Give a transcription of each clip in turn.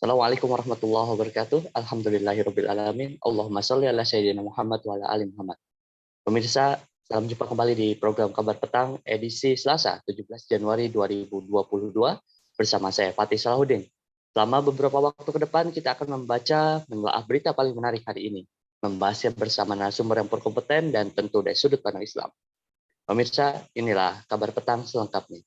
Assalamualaikum warahmatullahi wabarakatuh. Alhamdulillahirabbil alamin. Allahumma shalli ala sayyidina Muhammad wa ala ali Muhammad. Pemirsa, salam jumpa kembali di program Kabar Petang edisi Selasa 17 Januari 2022 bersama saya Fatih Salahuddin. Selama beberapa waktu ke depan kita akan membaca menelaah berita paling menarik hari ini, membahasnya bersama narasumber yang berkompeten dan tentu dari sudut pandang Islam. Pemirsa, inilah Kabar Petang selengkapnya.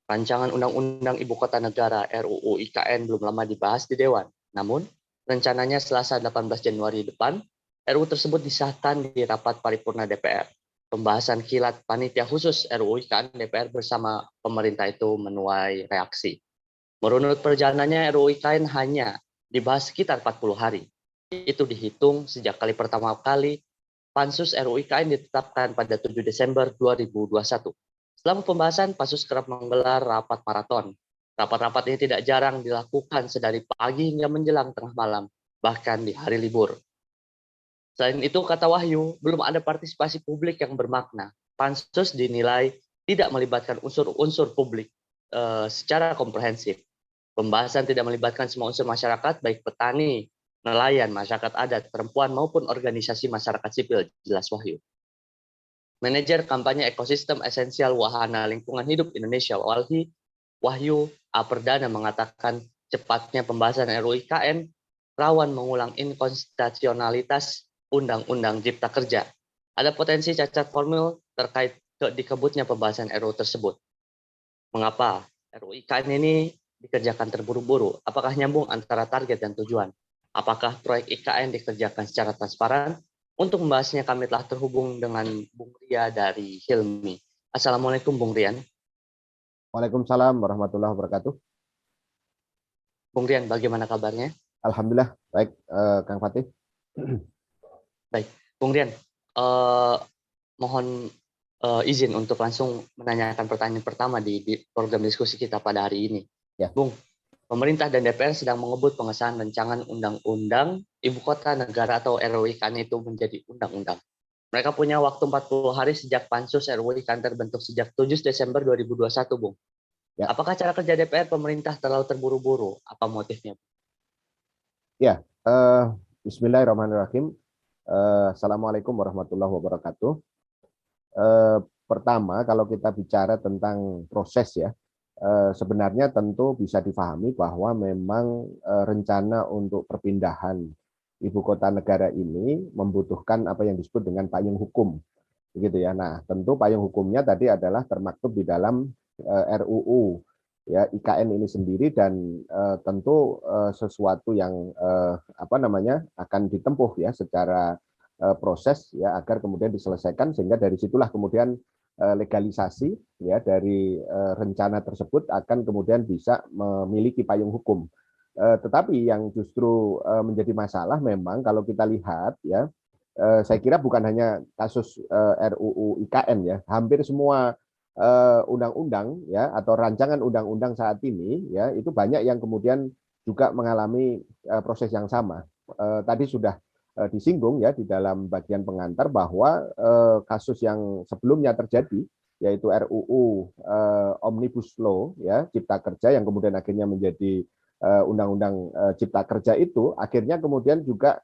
Rancangan Undang-Undang Ibu Kota Negara RUU IKN belum lama dibahas di Dewan. Namun, rencananya Selasa 18 Januari depan, RUU tersebut disahkan di rapat paripurna DPR. Pembahasan kilat panitia khusus RUU IKN DPR bersama pemerintah itu menuai reaksi. Menurut perjalanannya, RUU IKN hanya dibahas sekitar 40 hari. Itu dihitung sejak kali pertama kali Pansus RUU IKN ditetapkan pada 7 Desember 2021. Selama pembahasan, Pansus kerap menggelar rapat maraton. Rapat-rapat ini tidak jarang dilakukan sedari pagi hingga menjelang tengah malam, bahkan di hari libur. Selain itu, kata Wahyu, belum ada partisipasi publik yang bermakna. Pansus dinilai tidak melibatkan unsur-unsur publik secara komprehensif. Pembahasan tidak melibatkan semua unsur masyarakat, baik petani, nelayan, masyarakat adat, perempuan, maupun organisasi masyarakat sipil, jelas Wahyu. Manajer kampanye ekosistem esensial Wahana Lingkungan Hidup Indonesia (WALHI), Wahyu Aperdana mengatakan cepatnya pembahasan RUU IKN rawan mengulang inkonstitusionalitas Undang-Undang Cipta Kerja. Ada potensi cacat formil terkait dikebutnya pembahasan RUU tersebut. Mengapa RUU IKN ini dikerjakan terburu-buru? Apakah nyambung antara target dan tujuan? Apakah proyek IKN dikerjakan secara transparan? Untuk membahasnya kami telah terhubung dengan Bung Ria dari Hilmi. Assalamualaikum Bung Rian. Waalaikumsalam warahmatullahi wabarakatuh. Bung Rian, bagaimana kabarnya? Alhamdulillah, baik Kang Fatih. Baik, Bung Rian, mohon izin untuk langsung menanyakan pertanyaan pertama di program diskusi kita pada hari ini. Ya. Bung, pemerintah dan DPR sedang mengebut pengesahan rancangan Undang-Undang Ibu Kota Negara atau RUU IKN itu menjadi undang-undang. Mereka punya waktu 40 hari sejak Pansus RUU IKN terbentuk sejak 7 Desember 2021, Bung. Ya. Apakah cara kerja DPR pemerintah terlalu terburu-buru? Apa motifnya? Ya, Bismillahirrahmanirrahim. Assalamualaikum warahmatullahi wabarakatuh. Pertama, kalau kita bicara tentang proses ya, sebenarnya tentu bisa difahami bahwa memang rencana untuk perpindahan ibu kota negara ini membutuhkan apa yang disebut dengan payung hukum, begitu ya. Nah, tentu payung hukumnya tadi adalah termaktub di dalam RUU ya IKN ini sendiri, dan tentu sesuatu yang akan ditempuh ya secara proses ya agar kemudian diselesaikan, sehingga dari situlah kemudian legalisasi ya dari rencana tersebut akan kemudian bisa memiliki payung hukum. Tetapi yang justru menjadi masalah memang kalau kita lihat ya, saya kira bukan hanya kasus RUU IKN ya, hampir semua undang-undang ya atau rancangan undang-undang saat ini ya itu banyak yang kemudian juga mengalami proses yang sama. Tadi sudah disinggung ya di dalam bagian pengantar bahwa kasus yang sebelumnya terjadi yaitu RUU Omnibus Law ya Cipta Kerja yang kemudian akhirnya menjadi Undang-Undang Cipta Kerja itu akhirnya kemudian juga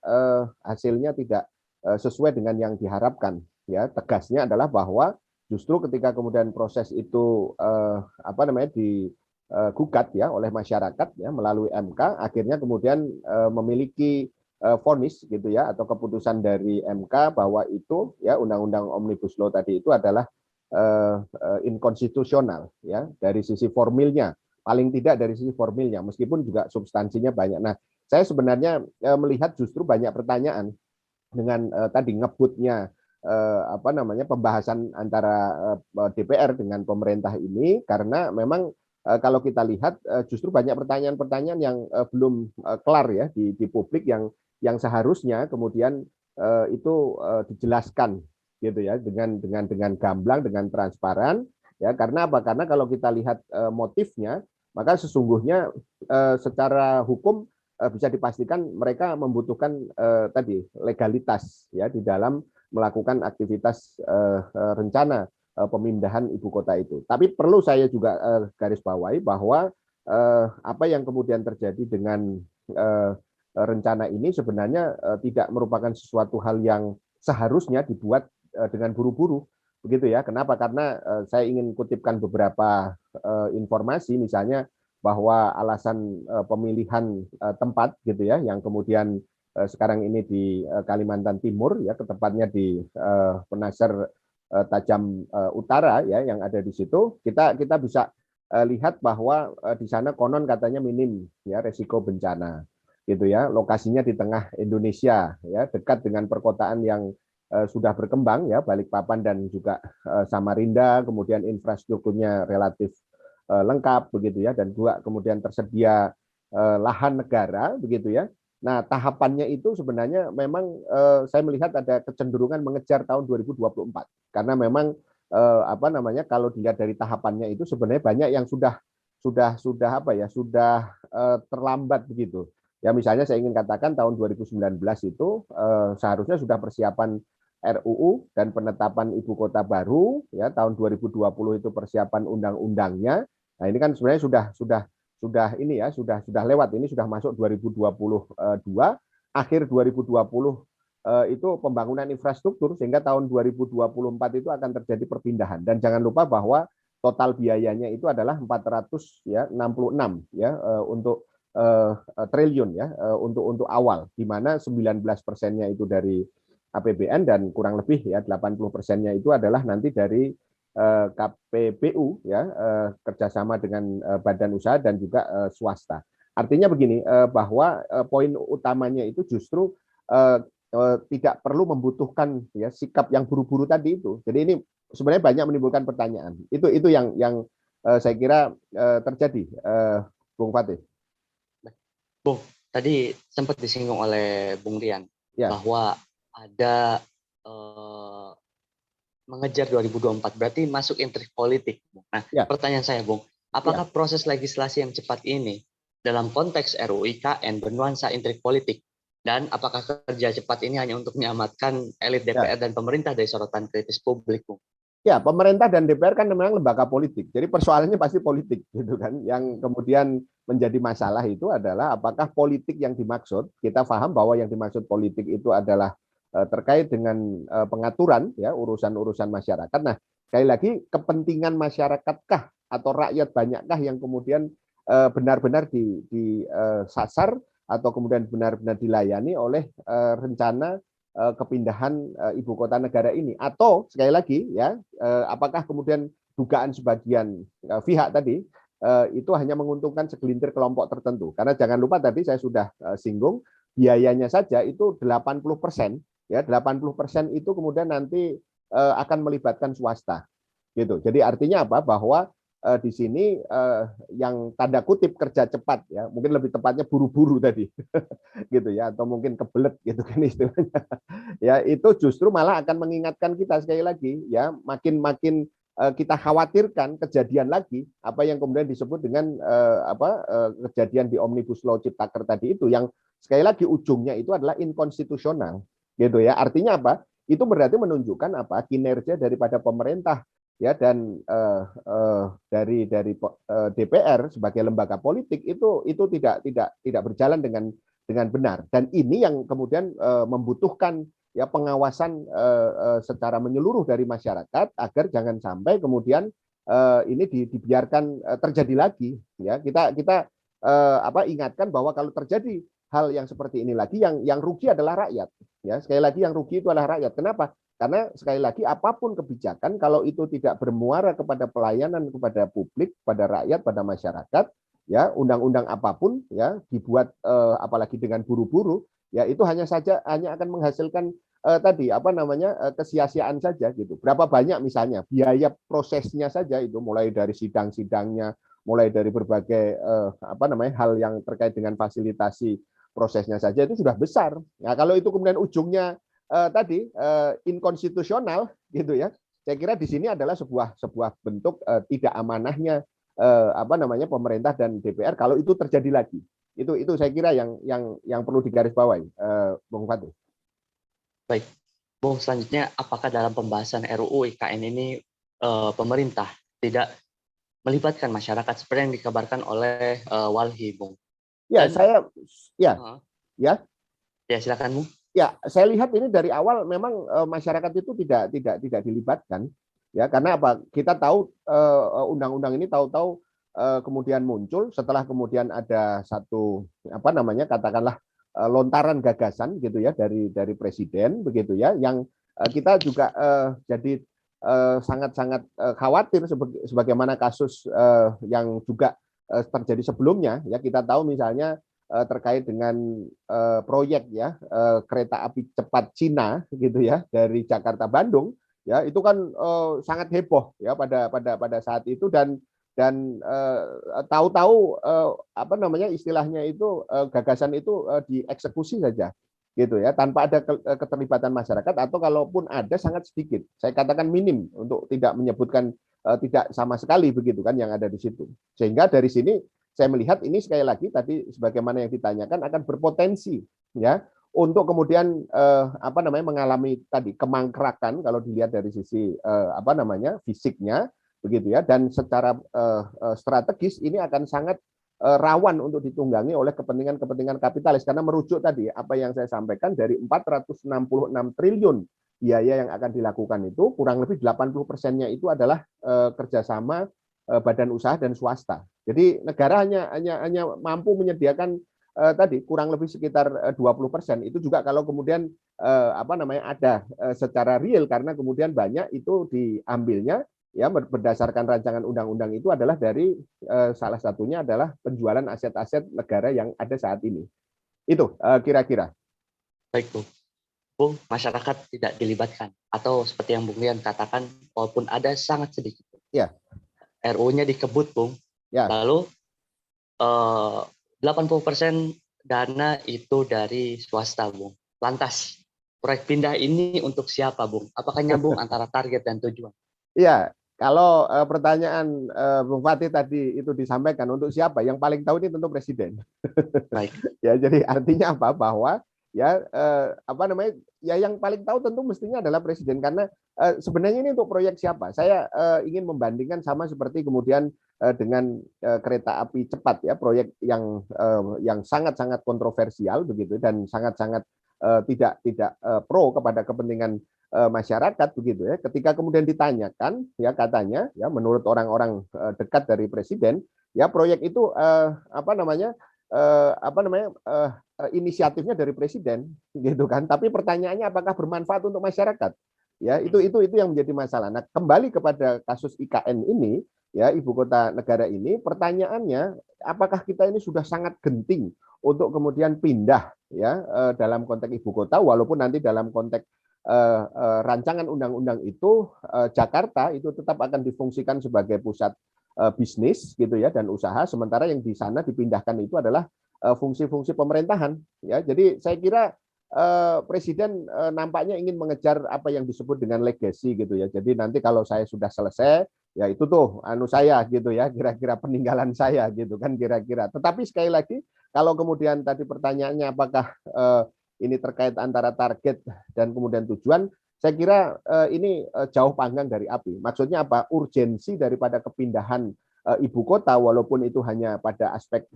hasilnya tidak sesuai dengan yang diharapkan ya. Tegasnya adalah bahwa justru ketika kemudian proses itu digugat ya oleh masyarakat ya melalui MK, akhirnya kemudian memiliki vonis gitu ya atau keputusan dari MK bahwa itu ya Undang-Undang Omnibus Law tadi itu adalah inkonstitusional ya dari sisi formilnya, paling tidak dari sisi formilnya, meskipun juga substansinya banyak. Nah, saya sebenarnya melihat justru banyak pertanyaan dengan tadi ngebutnya pembahasan antara DPR dengan pemerintah ini, karena memang kalau kita lihat justru banyak pertanyaan-pertanyaan yang belum kelar ya di publik yang seharusnya kemudian itu dijelaskan gitu ya dengan gamblang, dengan transparan ya. Karena apa? Karena kalau kita lihat motifnya, maka sesungguhnya secara hukum bisa dipastikan mereka membutuhkan tadi legalitas ya di dalam melakukan aktivitas rencana pemindahan ibu kota itu. Tapi perlu saya juga garis bawahi bahwa apa yang kemudian terjadi dengan rencana ini sebenarnya tidak merupakan sesuatu hal yang seharusnya dibuat dengan buru-buru, begitu ya. Kenapa? Karena saya ingin kutipkan beberapa informasi, misalnya bahwa alasan pemilihan tempat gitu ya, yang kemudian sekarang ini di Kalimantan Timur ya, ketepatnya di Penasar Tajam Utara ya, yang ada di situ, kita bisa lihat bahwa di sana konon katanya minim ya resiko bencana gitu ya. Lokasinya di tengah Indonesia ya, dekat dengan perkotaan yang sudah berkembang ya, Balikpapan dan juga Samarinda, kemudian infrastrukturnya relatif lengkap begitu ya, dan juga kemudian tersedia lahan negara begitu ya. Nah, tahapannya itu sebenarnya memang saya melihat ada kecenderungan mengejar tahun 2024 karena memang apa namanya, kalau dilihat dari tahapannya itu sebenarnya banyak yang sudah apa ya, sudah terlambat begitu. Ya, misalnya saya ingin katakan tahun 2019 itu seharusnya sudah persiapan RUU dan penetapan ibu kota baru ya, tahun 2020 itu persiapan undang-undangnya. Nah, ini kan sebenarnya sudah ini ya, sudah lewat, ini sudah masuk 2022, akhir 2020 itu pembangunan infrastruktur, sehingga tahun 2024 itu akan terjadi perpindahan. Dan jangan lupa bahwa total biayanya itu adalah 466 ya untuk triliun ya untuk awal, di mana 19%-nya itu dari APBN dan kurang lebih ya 80%-nya itu adalah nanti dari KPBU ya, kerjasama dengan badan usaha dan juga swasta. Artinya begini, bahwa poin utamanya itu justru tidak perlu membutuhkan ya sikap yang buru-buru tadi itu. Jadi ini sebenarnya banyak menimbulkan pertanyaan. Itu yang saya kira terjadi, Bung Fatih. Bung, tadi sempat disinggung oleh Bung Rian Ya. bahwa ada mengejar 2024, berarti masuk intrik politik. Nah, Ya. pertanyaan saya, Bung, apakah proses legislasi yang cepat ini dalam konteks RUU IKN bernuansa intrik politik? Dan apakah kerja cepat ini hanya untuk menyelamatkan elit DPR dan pemerintah dari sorotan kritis publik, Bung? Ya, pemerintah dan DPR kan memang lembaga politik. Jadi persoalannya pasti politik gitu kan. Yang kemudian menjadi masalah itu adalah apakah politik yang dimaksud, kita paham bahwa yang dimaksud politik itu adalah terkait dengan pengaturan ya urusan-urusan masyarakat. Nah, sekali lagi, kepentingan masyarakatkah atau rakyat banyakkah yang kemudian benar-benar disasar atau kemudian benar-benar dilayani oleh rencana kepindahan ibu kota negara ini? Atau sekali lagi ya, apakah kemudian dugaan sebagian pihak tadi itu hanya menguntungkan segelintir kelompok tertentu? Karena jangan lupa tadi saya sudah singgung, biayanya saja itu 80%. Ya, 80% itu kemudian nanti akan melibatkan swasta. Gitu. Jadi artinya apa? Bahwa di sini yang tanda kutip kerja cepat ya, mungkin lebih tepatnya buru-buru tadi. Gitu ya, atau mungkin kebelet gitu kan istilahnya. Ya, itu justru malah akan mengingatkan kita sekali lagi ya, makin kita khawatirkan kejadian lagi apa yang kemudian disebut dengan kejadian di Omnibus Law Ciptaker tadi itu, yang sekali lagi ujungnya itu adalah inkonstitusional. Gitu ya. Artinya apa? Itu berarti menunjukkan apa? Kinerja daripada pemerintah ya, dan dari DPR sebagai lembaga politik itu tidak berjalan dengan benar. Dan ini yang kemudian membutuhkan ya pengawasan secara menyeluruh dari masyarakat agar jangan sampai kemudian ini dibiarkan terjadi lagi ya. Kita ingatkan bahwa kalau terjadi hal yang seperti ini lagi, yang rugi adalah rakyat. Ya, sekali lagi yang rugi itu adalah rakyat. Kenapa? Karena sekali lagi apapun kebijakan kalau itu tidak bermuara kepada pelayanan kepada publik, pada rakyat, pada masyarakat, ya undang-undang apapun ya dibuat apalagi dengan buru-buru, ya itu hanya akan menghasilkan tadi kesia-siaan saja gitu. Berapa banyak misalnya biaya prosesnya saja itu, mulai dari sidang-sidangnya, mulai dari berbagai hal yang terkait dengan fasilitasi prosesnya saja itu sudah besar. Nah, kalau itu kemudian ujungnya inkonstitusional gitu ya, saya kira di sini adalah sebuah bentuk tidak amanahnya pemerintah dan DPR kalau itu terjadi lagi Itu saya kira yang perlu digarisbawahi, Bung Fatih. Baik, Bung, selanjutnya apakah dalam pembahasan RUU IKN ini pemerintah tidak melibatkan masyarakat seperti yang dikabarkan oleh Walhi, Bung? Ya, Dan saya ya ya ya silakan, Bung. ya saya lihat ini dari awal memang masyarakat itu tidak dilibatkan, ya karena apa? Kita tahu undang-undang ini tahu-tahu kemudian muncul setelah kemudian ada satu apa namanya katakanlah lontaran gagasan gitu ya dari presiden begitu ya, yang kita juga jadi sangat-sangat khawatir sebagaimana kasus yang juga terjadi sebelumnya ya. Kita tahu misalnya terkait dengan proyek ya kereta api cepat Cina gitu ya dari Jakarta Bandung ya, itu kan sangat heboh ya pada saat itu, dan tahu-tahu apa namanya istilahnya itu gagasan itu dieksekusi saja gitu ya, tanpa ada keterlibatan masyarakat, atau kalaupun ada sangat sedikit, saya katakan minim untuk tidak menyebutkan tidak sama sekali begitu kan yang ada di situ. Sehingga dari sini saya melihat ini sekali lagi tadi sebagaimana yang ditanyakan akan berpotensi ya untuk kemudian apa namanya mengalami tadi kemangkrakan kalau dilihat dari sisi apa namanya fisiknya begitu ya, dan secara strategis ini akan sangat rawan untuk ditunggangi oleh kepentingan-kepentingan kapitalis, karena merujuk tadi apa yang saya sampaikan, dari 466 triliun biaya yang akan dilakukan itu kurang lebih 80%-nya itu adalah kerjasama badan usaha dan swasta. Jadi negara hanya mampu menyediakan tadi kurang lebih sekitar 20%. Itu juga kalau kemudian apa namanya ada secara real, karena kemudian banyak itu diambilnya ya berdasarkan rancangan undang-undang itu adalah dari salah satunya adalah penjualan aset-aset negara yang ada saat ini. Itu kira-kira. Baik, Bung. Bung, masyarakat tidak dilibatkan atau seperti yang Bung Rian katakan, walaupun ada sangat sedikit. Ya. RU-nya dikebut, Bung. Ya. Lalu 80% dana itu dari swasta, Bung. Lantas, proyek pindah ini untuk siapa, Bung? Apakah nyambung antara target dan tujuan? Iya, kalau pertanyaan Bung Fatih tadi itu disampaikan untuk siapa, yang paling tahu ini tentu presiden. Baik. Ya, jadi artinya apa? Bahwa ya apa namanya ya yang paling tahu tentu mestinya adalah presiden, karena sebenarnya ini untuk proyek siapa. Saya ingin membandingkan sama seperti kemudian dengan kereta api cepat ya, proyek yang sangat-sangat kontroversial begitu dan sangat-sangat tidak pro kepada kepentingan masyarakat begitu ya. Ketika kemudian ditanyakan ya katanya ya menurut orang-orang dekat dari presiden ya proyek itu apa namanya inisiatifnya dari presiden gitu kan, tapi pertanyaannya apakah bermanfaat untuk masyarakat ya, itu yang menjadi masalah. Nah, kembali kepada kasus IKN ini ya, ibu kota negara ini, pertanyaannya apakah kita ini sudah sangat genting untuk kemudian pindah ya dalam konteks ibu kota, walaupun nanti dalam konteks rancangan undang-undang itu Jakarta itu tetap akan difungsikan sebagai pusat bisnis gitu ya dan usaha, sementara yang di sana dipindahkan itu adalah fungsi-fungsi pemerintahan ya. Jadi saya kira presiden nampaknya ingin mengejar apa yang disebut dengan legacy gitu ya. Jadi nanti kalau saya sudah selesai ya itu tuh anu saya gitu ya, kira-kira peninggalan saya gitu kan kira-kira. Tetapi sekali lagi kalau kemudian tadi pertanyaannya apakah ini terkait antara target dan kemudian tujuan, saya kira ini jauh panggang dari api. Maksudnya apa? Urgensi daripada kepindahan ibu kota, walaupun itu hanya pada aspek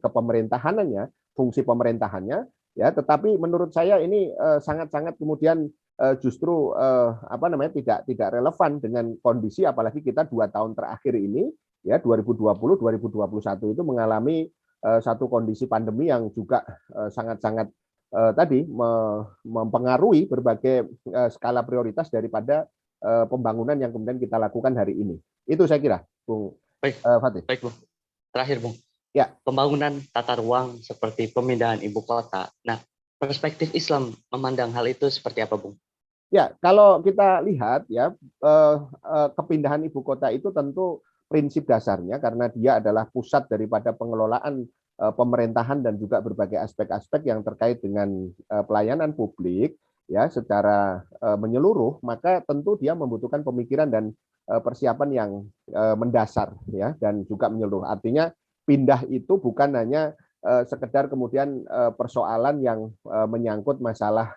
kepemerintahanannya, fungsi pemerintahannya, ya, tetapi menurut saya ini sangat-sangat kemudian justru apa namanya tidak relevan dengan kondisi, apalagi kita 2 tahun terakhir ini, ya 2020-2021 itu mengalami satu kondisi pandemi yang juga sangat-sangat tadi mempengaruhi berbagai skala prioritas daripada pembangunan yang kemudian kita lakukan hari ini. Itu saya kira, Bung Fatih. Baik, Bung. Terakhir, Bung. Ya. Pembangunan tata ruang seperti pemindahan ibu kota. Nah, perspektif Islam memandang hal itu seperti apa, Bung? Ya, kalau kita lihat ya kepindahan ibu kota itu tentu prinsip dasarnya karena dia adalah pusat daripada pengelolaan pemerintahan dan juga berbagai aspek-aspek yang terkait dengan pelayanan publik ya secara menyeluruh, maka tentu dia membutuhkan pemikiran dan persiapan yang mendasar ya dan juga menyeluruh. Artinya pindah itu bukan hanya sekedar kemudian persoalan yang menyangkut masalah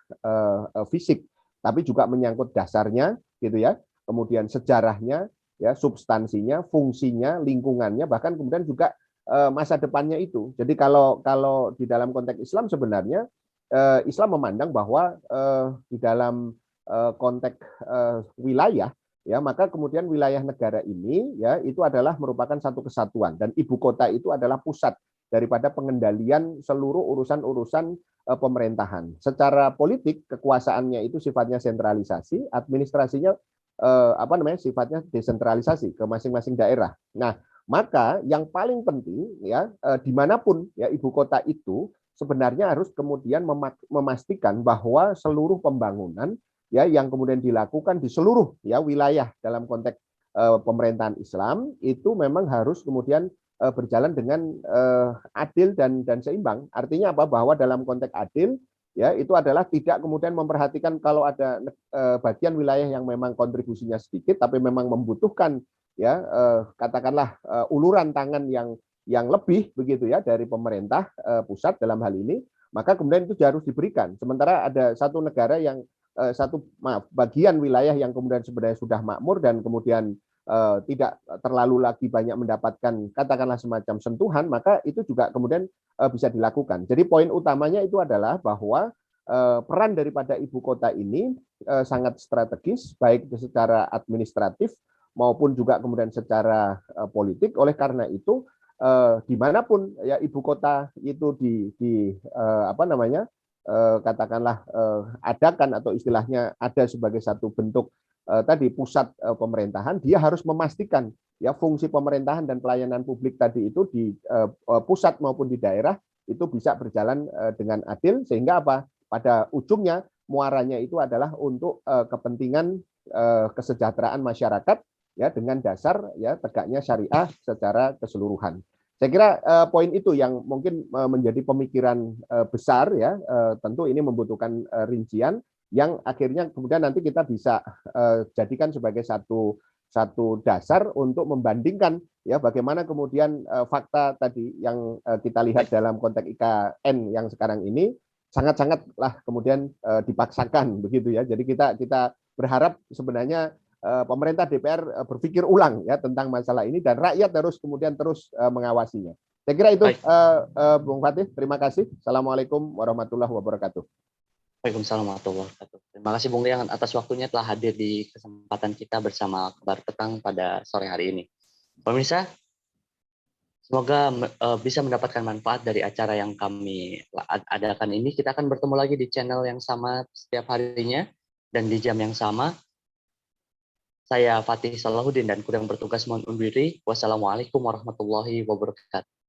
fisik, tapi juga menyangkut dasarnya, gitu ya, kemudian sejarahnya, ya, substansinya, fungsinya, lingkungannya, bahkan kemudian juga masa depannya itu. Jadi kalau di dalam konteks Islam sebenarnya Islam memandang bahwa di dalam konteks wilayah, ya, maka kemudian wilayah negara ini, ya, itu adalah merupakan satu kesatuan, dan ibu kota itu adalah pusat daripada pengendalian seluruh urusan-urusan pemerintahan. Secara politik kekuasaannya itu sifatnya sentralisasi, administrasinya sifatnya desentralisasi ke masing-masing daerah. Nah, maka yang paling penting, ya, dimanapun, ya, ibu kota itu sebenarnya harus kemudian memastikan bahwa seluruh pembangunan, ya, yang kemudian dilakukan di seluruh, ya, wilayah dalam konteks pemerintahan Islam itu memang harus kemudian berjalan dengan adil dan seimbang. Artinya apa? Bahwa dalam konteks adil, ya, itu adalah tidak kemudian memperhatikan kalau ada bagian wilayah yang memang kontribusinya sedikit tapi memang membutuhkan, ya, katakanlah uluran tangan yang lebih begitu, ya, dari pemerintah pusat dalam hal ini, maka kemudian itu harus diberikan. Sementara ada satu negara yang bagian wilayah yang kemudian sebenarnya sudah makmur dan kemudian tidak terlalu lagi banyak mendapatkan katakanlah semacam sentuhan, maka itu juga kemudian bisa dilakukan. Jadi poin utamanya itu adalah bahwa peran daripada ibu kota ini sangat strategis, baik secara administratif maupun juga kemudian secara politik. Oleh karena itu, dimanapun, ya, ibu kota itu katakanlah adakan atau istilahnya ada sebagai satu bentuk tadi pusat pemerintahan, dia harus memastikan, ya, fungsi pemerintahan dan pelayanan publik tadi itu di pusat maupun di daerah itu bisa berjalan dengan adil, sehingga apa? Pada ujungnya muaranya itu adalah untuk kepentingan kesejahteraan masyarakat, ya, dengan dasar, ya, tegaknya syariah secara keseluruhan. Saya kira poin itu yang mungkin menjadi pemikiran besar, ya, tentu ini membutuhkan rincian yang akhirnya kemudian nanti kita bisa jadikan sebagai satu dasar untuk membandingkan, ya, bagaimana kemudian fakta tadi yang kita lihat dalam konteks IKN yang sekarang ini sangat-sangatlah kemudian dipaksakan begitu, ya. Jadi kita berharap sebenarnya pemerintah DPR berpikir ulang, ya, tentang masalah ini dan rakyat harus kemudian terus mengawasinya. Saya kira itu, Bung Fatih. Terima kasih. Assalamualaikum warahmatullahi wabarakatuh. Waalaikumsalam warahmatullahi wabarakatuh. Terima kasih Bung Rian atas waktunya telah hadir di kesempatan kita bersama Kabar Petang pada sore hari ini. Pemirsa, semoga bisa mendapatkan manfaat dari acara yang kami adakan ini. Kita akan bertemu lagi di channel yang sama setiap harinya dan di jam yang sama. Saya Fatih Salahuddin dan kurang bertugas mohon undur diri. Wassalamualaikum warahmatullahi wabarakatuh.